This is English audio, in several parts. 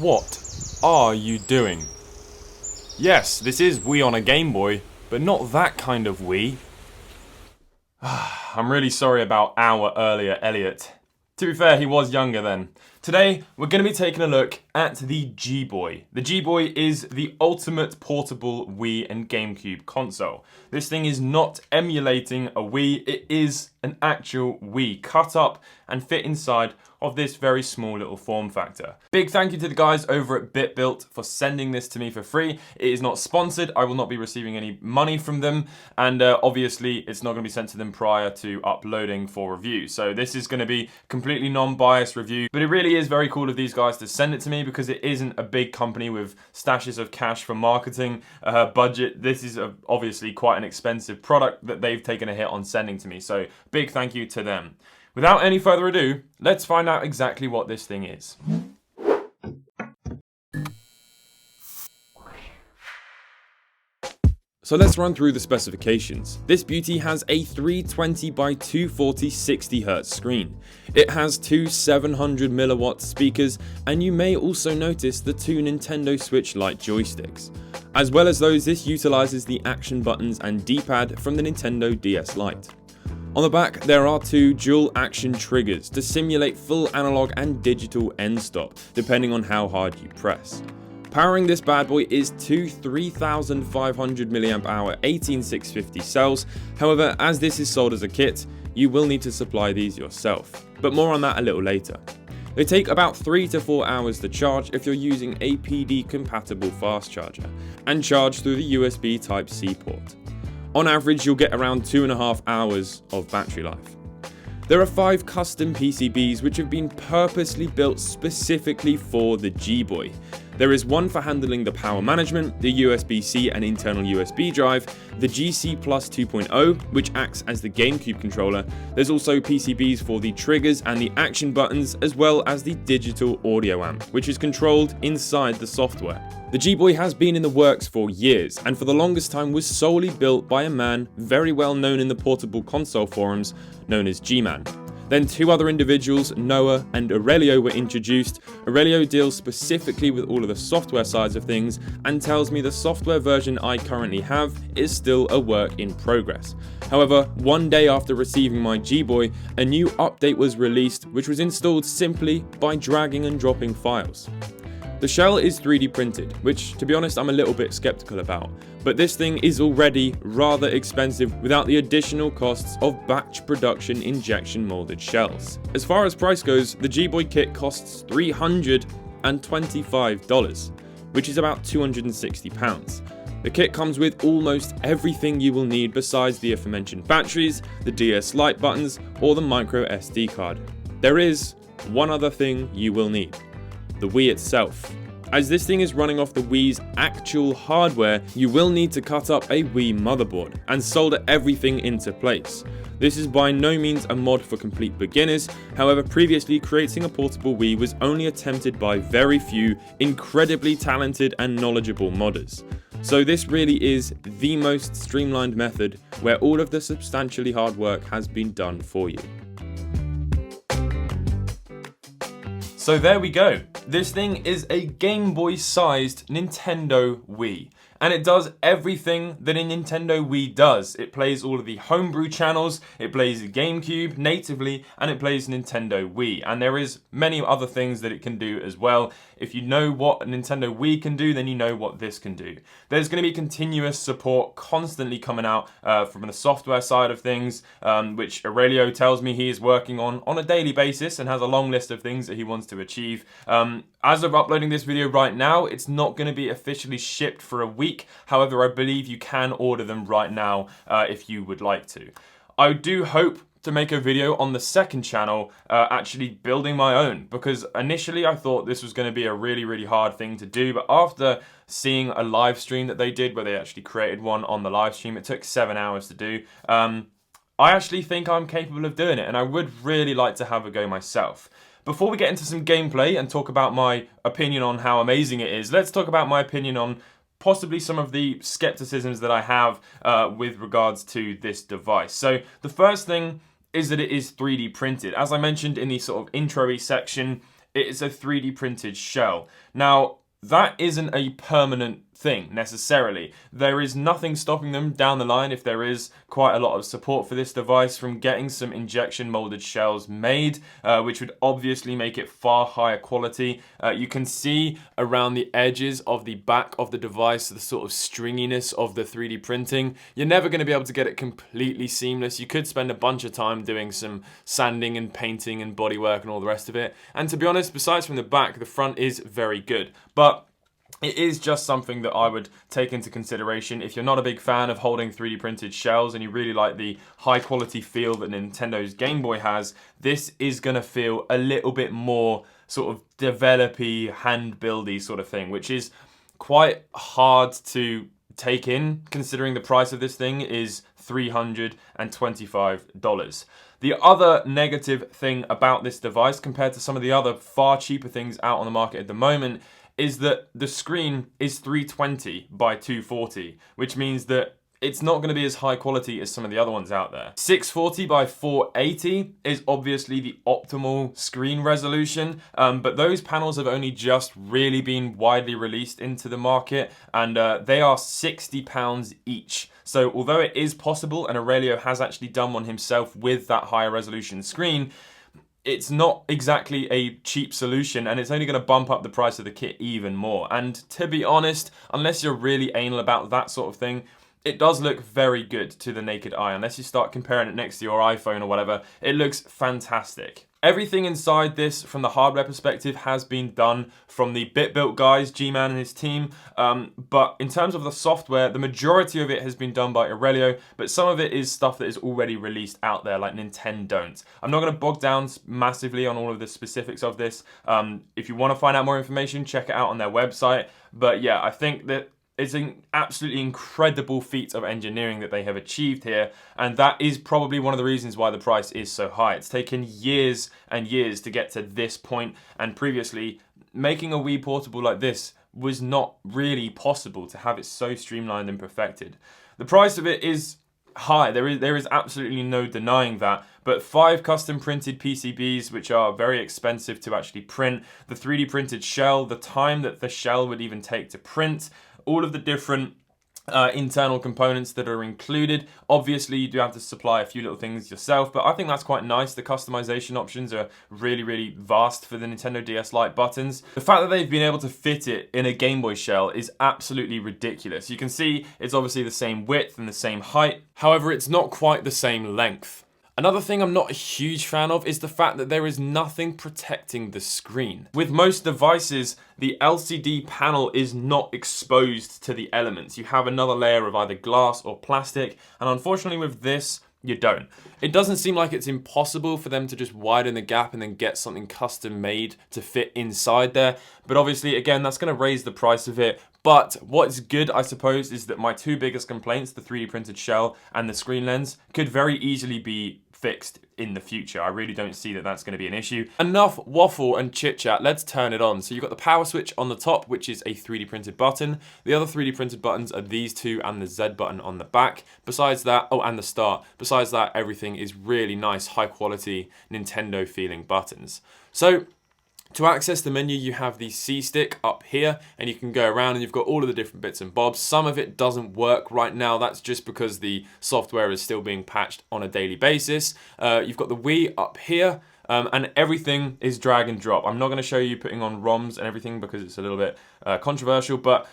What are you doing? Yes, this is Wii on a Game Boy, but not that kind of Wii. I'm really sorry about our earlier Elliot. To be fair, he was younger then. Today, we're going to be taking a look at the G-Boy. The G-Boy is the ultimate portable Wii and GameCube console. This thing is not emulating a Wii, it is an actual Wii cut up and fit inside of this very small little form factor. Big thank you to the guys over at BitBuilt for sending this to me for free. It is not sponsored, I will not be receiving any money from them, and obviously it's not going to be sent to them prior to uploading for review. So this is going to be completely non-biased review, but it really is very cool of these guys to send it to me because it isn't a big company with stashes of cash for marketing budget. This is obviously quite an expensive product that they've taken a hit on sending to me, so big thank you to them. Without any further ado, let's find out exactly what this thing is. So let's run through the specifications. This beauty has a 320 by 240 60Hz screen. It has two 700mW speakers, and you may also notice the two Nintendo Switch Lite joysticks. As well as those, this utilizes the action buttons and D-pad from the Nintendo DS Lite. On the back, there are two dual action triggers to simulate full analog and digital end stop, depending on how hard you press. Powering this bad boy is two 3500 mAh 18650 cells. However, as this is sold as a kit, you will need to supply these yourself, but more on that a little later. They take about 3 to 4 hours to charge if you're using a PD compatible fast charger, and charge through the USB Type-C port. On average, you'll get around 2.5 hours of battery life. There are 5 custom PCBs which have been purposely built specifically for the G-Boy. There is one for handling the power management, the USB-C and internal USB drive, the GC Plus 2.0, which acts as the GameCube controller. There's also PCBs for the triggers and the action buttons, as well as the digital audio amp, which is controlled inside the software. The G-Boy has been in the works for years, and for the longest time was solely built by a man very well known in the portable console forums, known as G-Man. Then 2 other individuals, Noah and Aurelio, were introduced. Aurelio deals specifically with all of the software sides of things and tells me the software version I currently have is still a work in progress. However, one day after receiving my G-Boy, a new update was released which was installed simply by dragging and dropping files. The shell is 3D printed, which to be honest I'm a little bit skeptical about, but this thing is already rather expensive without the additional costs of batch production injection molded shells. As far as price goes, the G-Boy kit costs $325, which is about £260. The kit comes with almost everything you will need besides the aforementioned batteries, the DS Lite buttons, or the micro SD card. There is one other thing you will need: the Wii itself. As this thing is running off the Wii's actual hardware, you will need to cut up a Wii motherboard and solder everything into place. This is by no means a mod for complete beginners, however previously creating a portable Wii was only attempted by very few incredibly talented and knowledgeable modders. So this really is the most streamlined method where all of the substantially hard work has been done for you. So there we go. This thing is a Game Boy sized Nintendo Wii. And it does everything that a Nintendo Wii does. It plays all of the homebrew channels, it plays GameCube natively, and it plays Nintendo Wii. And there is many other things that it can do as well. If you know what a Nintendo Wii can do, then you know what this can do. There's going to be continuous support constantly coming out from the software side of things, which Aurelio tells me he is working on a daily basis and has a long list of things that he wants to achieve. As of uploading this video right now, it's not going to be officially shipped for a week. However, I believe you can order them right now if you would like to. I do hope to make a video on the second channel actually building my own, because initially I thought this was going to be a really hard thing to do, but after seeing a live stream that they did where they actually created one on the live stream, it took 7 hours to do. I actually think I'm capable of doing it, and I would really like to have a go myself. Before we get into some gameplay and talk about my opinion on how amazing it is, let's talk about my opinion on possibly some of the skepticisms that I have with regards to this device. So the first thing is that it is 3D printed. As I mentioned in the sort of intro-y section, it is a 3D printed shell. Now, that isn't a permanent thing necessarily. There is nothing stopping them down the line, if there is quite a lot of support for this device, from getting some injection molded shells made, which would obviously make it far higher quality. You can see around the edges of the back of the device the sort of stringiness of the 3D printing. You're never going to be able to get it completely seamless. You could spend a bunch of time doing some sanding and painting and bodywork and all the rest of it. And to be honest, besides from the back, the front is very good. But it is just something that I would take into consideration. If you're not a big fan of holding 3D printed shells and you really like the high quality feel that Nintendo's Game Boy has, this is going to feel a little bit more sort of developy, hand-buildy sort of thing, which is quite hard to take in, considering the price of this thing is $325. The other negative thing about this device, compared to some of the other far cheaper things out on the market at the moment, is that the screen is 320 by 240, which means that it's not going to be as high quality as some of the other ones out there. 640 by 480 is obviously the optimal screen resolution, but those panels have only just really been widely released into the market, and they are £60 each. So although it is possible, and Aurelio has actually done one himself with that higher resolution screen, it's not exactly a cheap solution, and it's only going to bump up the price of the kit even more. And to be honest, unless you're really anal about that sort of thing, it does look very good to the naked eye. Unless you start comparing it next to your iPhone or whatever, it looks fantastic. Everything inside this, from the hardware perspective, has been done from the BitBuilt guys, G-Man and his team. But in terms of the software, the majority of it has been done by Aurelio, but some of it is stuff that is already released out there, like Nintendo don't. I'm not going to bog down massively on all of the specifics of this. If you want to find out more information, check it out on their website. But yeah, I think that it's an absolutely incredible feat of engineering that they have achieved here, and that is probably one of the reasons why the price is so high. It's taken years and years to get to this point, and previously, making a Wii portable like this was not really possible to have it so streamlined and perfected. The price of it is high, there is absolutely no denying that, but 5 custom printed PCBs, which are very expensive to actually print, the 3D printed shell, the time that the shell would even take to print, all of the different internal components that are included. Obviously, you do have to supply a few little things yourself, but I think that's quite nice. The customization options are really, really vast for the Nintendo DS Lite buttons. The fact that they've been able to fit it in a Game Boy shell is absolutely ridiculous. You can see it's obviously the same width and the same height. However, it's not quite the same length. Another thing I'm not a huge fan of is the fact that there is nothing protecting the screen. With most devices, the LCD panel is not exposed to the elements. You have another layer of either glass or plastic, and unfortunately with this, you don't. It doesn't seem like it's impossible for them to just widen the gap and then get something custom made to fit inside there, but obviously, again, that's going to raise the price of it. But what's good, I suppose, is that my 2 biggest complaints, the 3D printed shell and the screen lens, could very easily be fixed in the future. I really don't see that that's going to be an issue. Enough waffle and chit chat, let's turn it on. So you've got the power switch on the top, which is a 3D printed button. The other 3D printed buttons are these two and the Z button on the back. Besides that, oh, and the start. Besides that, everything is really nice, high quality, Nintendo feeling buttons. So to access the menu, you have the C stick up here, and you can go around and you've got all of the different bits and bobs. Some of it doesn't work right now. That's just because the software is still being patched on a daily basis. You've got the Wii up here, and everything is drag and drop. I'm not going to show you putting on ROMs and everything because it's a little bit controversial, but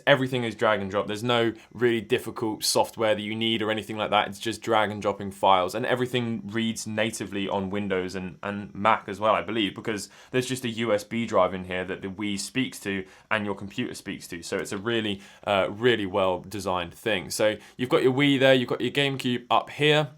everything is drag and drop. There's no really difficult software that you need or anything like that. It's just drag and dropping files, and everything reads natively on Windows and Mac as well, I believe, because there's just a USB drive in here that the Wii speaks to and your computer speaks to. So it's a really, really well designed thing. So you've got your Wii there, you've got your GameCube up here.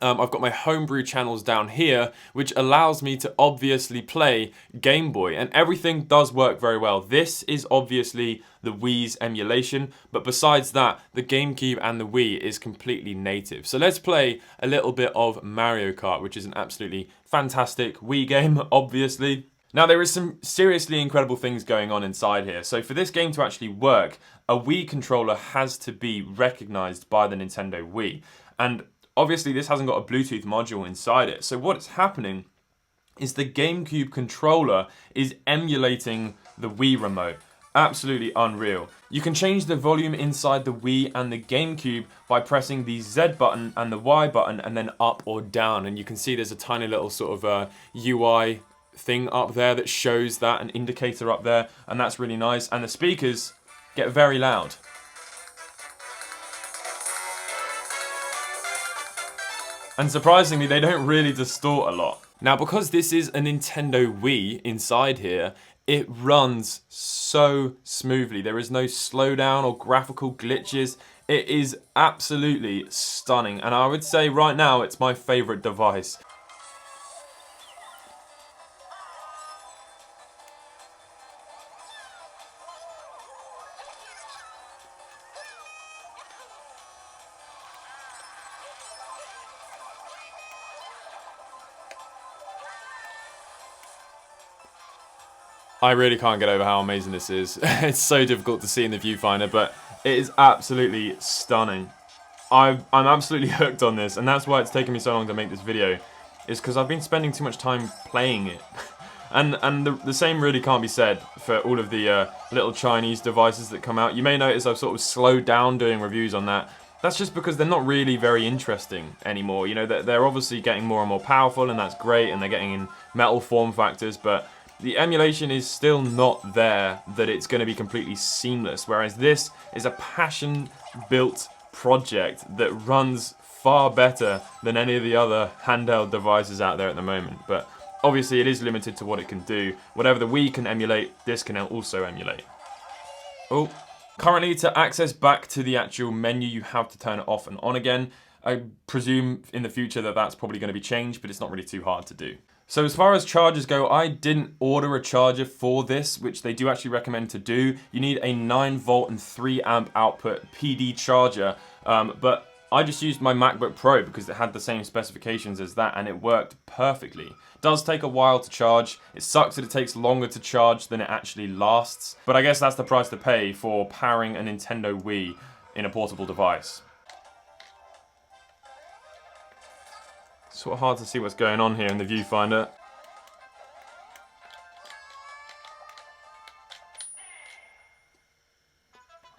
I've got my homebrew channels down here, which allows me to obviously play Game Boy, and everything does work very well. This is obviously the Wii's emulation, but besides that, the GameCube and the Wii is completely native. So let's play a little bit of Mario Kart, which is an absolutely fantastic Wii game, obviously. Now, there is some seriously incredible things going on inside here. So for this game to actually work, a Wii controller has to be recognized by the Nintendo Wii, and obviously this hasn't got a Bluetooth module inside it. So what's happening is the GameCube controller is emulating the Wii remote. Absolutely unreal. You can change the volume inside the Wii and the GameCube by pressing the Z button and the Y button and then up or down. And you can see there's a tiny little sort of UI thing up there that shows that, an indicator up there, and that's really nice. And the speakers get very loud. And surprisingly, they don't really distort a lot. Now, because this is a Nintendo Wii inside here, it runs so smoothly. There is no slowdown or graphical glitches. It is absolutely stunning. And I would say right now, it's my favorite device. I really can't get over how amazing this is. It's so difficult to see in the viewfinder, but it is absolutely stunning. I'm absolutely hooked on this, and that's why it's taken me so long to make this video, is because I've been spending too much time playing it. And the same really can't be said for all of the little Chinese devices that come out. You may notice I've sort of slowed down doing reviews on that. That's just because they're not really very interesting anymore. You know, they're obviously getting more and more powerful, and that's great, and they're getting in metal form factors, but the emulation is still not there that it's going to be completely seamless, whereas this is a passion-built project that runs far better than any of the other handheld devices out there at the moment. But obviously it is limited to what it can do. Whatever the Wii can emulate, this can also emulate. Oh, currently to access back to the actual menu, you have to turn it off and on again. I presume in the future that that's probably going to be changed, but it's not really too hard to do. So as far as chargers go, I didn't order a charger for this, which they do actually recommend to do. You need a 9V and 3A output PD charger, but I just used my MacBook Pro because it had the same specifications as that and it worked perfectly. It does take a while to charge. It sucks that it takes longer to charge than it actually lasts, but I guess that's the price to pay for powering a Nintendo Wii in a portable device. Sort of hard to see what's going on here in the viewfinder.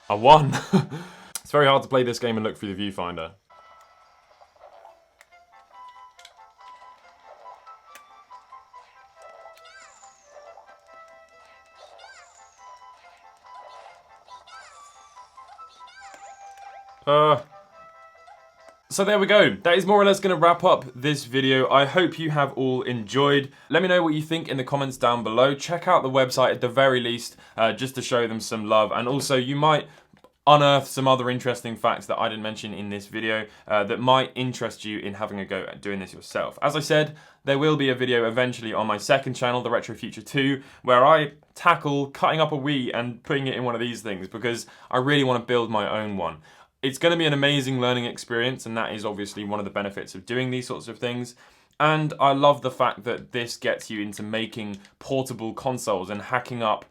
I won! It's very hard to play this game and look through the viewfinder. So there we go. That is more or less going to wrap up this video. I hope you have all enjoyed. Let me know what you think in the comments down below. Check out the website at the very least, just to show them some love. And also, you might unearth some other interesting facts that I didn't mention in this video that might interest you in having a go at doing this yourself. As I said, there will be a video eventually on my second channel, The Retro Future 2, where I tackle cutting up a Wii and putting it in one of these things because I really want to build my own one. It's going to be an amazing learning experience, and that is obviously one of the benefits of doing these sorts of things. And I love the fact that this gets you into making portable consoles and hacking up,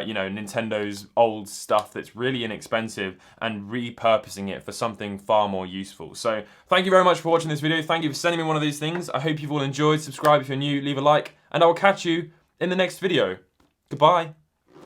you know, Nintendo's old stuff that's really inexpensive and repurposing it for something far more useful. So thank you very much for watching this video. Thank you for sending me one of these things. I hope you've all enjoyed. Subscribe if you're new, leave a like, and I will catch you in the next video. Goodbye.